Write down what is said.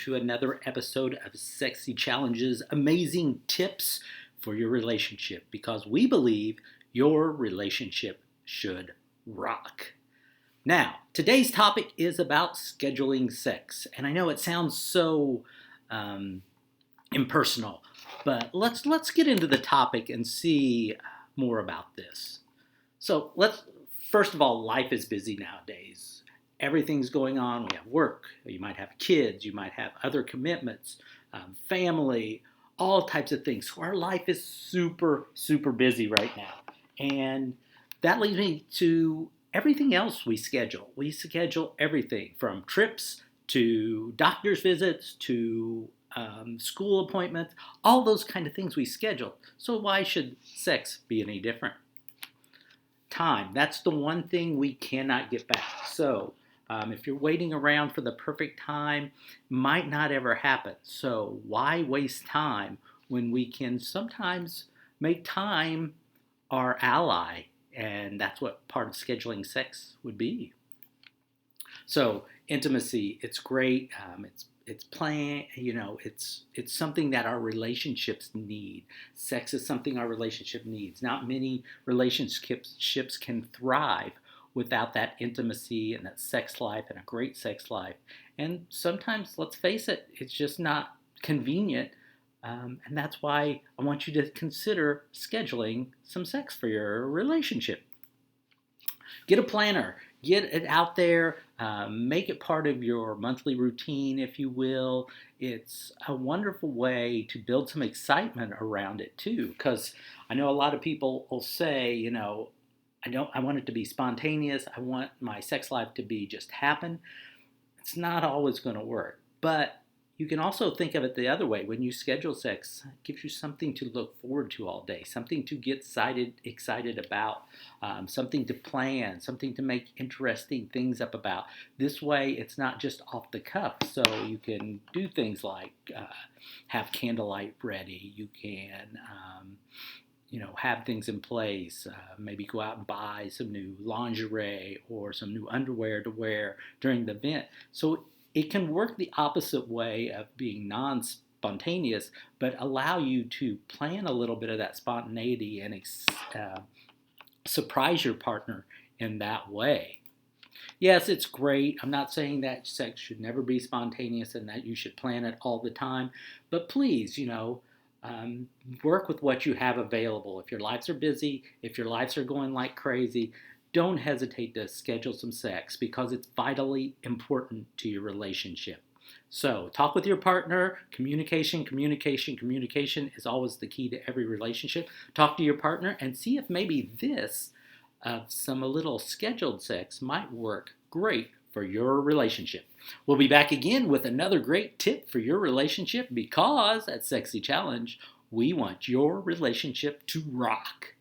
to another episode of Sexy Challenges, amazing tips for your relationship because we believe your relationship should rock. Now, today's topic is about scheduling sex, and I know it sounds so um, impersonal, but let's get into the topic and see more about this. So let's first of all, life is busy nowadays. Everything's going on. We have work. You might have kids. You might have other commitments, family, all types of things. So our life is super busy right now, and that leads me to everything else we schedule. We schedule everything from trips to doctor's visits to school appointments, all those kind of things we schedule. So why should sex be any different? Time. That's the one thing we cannot get back. So if you're waiting around for the perfect time, might not ever happen. So why waste time when we can sometimes make time our ally? And that's what part of scheduling sex would be. So intimacy, it's great. It's playing, it's something that our relationships need. Sex is something our relationship needs. Not many relationships can thrive without that intimacy and that sex life and a great sex life. And sometimes, let's face it, it's just not convenient. And that's why I want you to consider scheduling some sex for your relationship. Get a planner, get it out there, make it part of your monthly routine, if you will. It's a wonderful way to build some excitement around it too, because I know a lot of people will say, I want it to be spontaneous. I want my sex life to be just happen. It's not always going to work, but you can also think of it the other way. When you schedule sex, it gives you something to look forward to all day, something to get excited about, something to plan, something to make interesting things up about. This way, it's not just off the cuff. So you can do things like have candlelight ready. You can have things in place, maybe go out and buy some new lingerie or some new underwear to wear during the event. So it can work the opposite way of being non-spontaneous, but allow you to plan a little bit of that spontaneity and surprise your partner in that way. Yes, it's great. I'm not saying that sex should never be spontaneous and that you should plan it all the time, but please, work with what you have available. If your lives are busy, if your lives are going like crazy, don't hesitate to schedule some sex because it's vitally important to your relationship. So, talk with your partner. Communication is always the key to every relationship. Talk to your partner and see if maybe this, some a little scheduled sex, might work great for your relationship. We'll be back again with another great tip for your relationship because at Sexy Challenge, we want your relationship to rock.